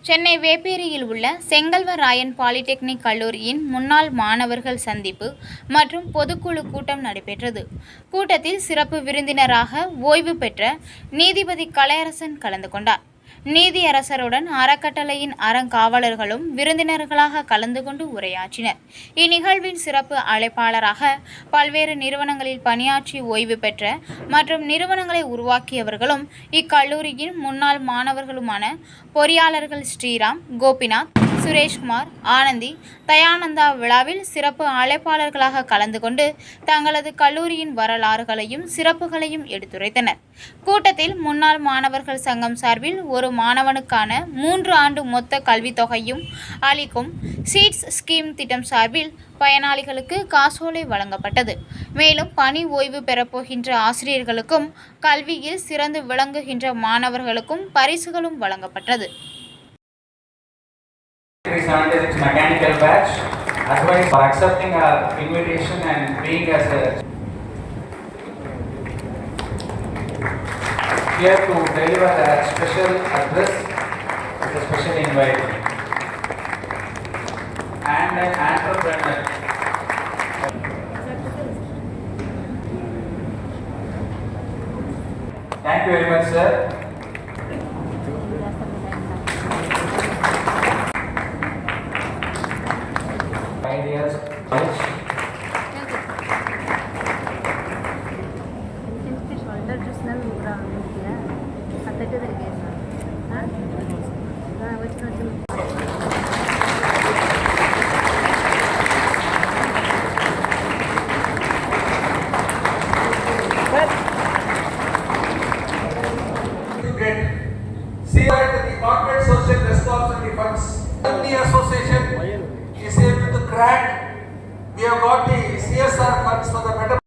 சென்னை வேப்பேரியில் உள்ள செங்கல்வராயன் பாலிடெக்னிக் கல்லூரியின் முன்னாள் மாணவர்கள் சந்திப்பு மற்றும் பொதுக்குழு கூட்டம் நடைபெற்றது. கூட்டத்தில் சிறப்பு விருந்தினராக ஓய்வு பெற்ற நீதிபதி கலையரசன் கலந்து கொண்டார். நீதியரசருடன் அறக்கட்டளையின் அறங்காவலர்களும் விருந்தினர்களாக கலந்து கொண்டு உரையாற்றினர். இந்நிகழ்வின் சிறப்பு அழைப்பாளராக பல்வேறு நிறுவனங்களில் பணியாற்றி ஓய்வு பெற்ற மற்றும் நிறுவனங்களை உருவாக்கியவர்களும் இக்கல்லூரியின் முன்னாள் மாணவர்களுமான பொறியாளர்கள் ஸ்ரீராம், கோபிநாத், சுரேஷ்குமார், ஆனந்தி, தயானந்தா விழாவில் சிறப்பு அழைப்பாளர்களாக கலந்து கொண்டு தங்களது கல்லூரியின் வரலாறுகளையும் சிறப்புகளையும் எடுத்துரைத்தனர். கூட்டத்தில் முன்னாள் மாணவர்கள் சங்கம் சார்பில் ஒரு மாணவனுக்கான 3 ஆண்டு மொத்த கல்வித்தொகையும் அளிக்கும் சீட்ஸ் ஸ்கீம் திட்டம் சார்பில் பயனாளிகளுக்கு காசோலை வழங்கப்பட்டது. மேலும் பணி ஓய்வு பெறப்போகின்ற ஆசிரியர்களுக்கும் கல்வியில் சிறந்து விளங்குகின்ற மாணவர்களுக்கும் பரிசுகளும் வழங்கப்பட்டது. Mechanical batch, otherwise for accepting our invitation and being as a here to deliver a special address with a special invite and an entrepreneur. Thank you very much, sir. Ideas, See that the corporate social responsibility funds, the association is able to crack. We have got the CSR funds for the better.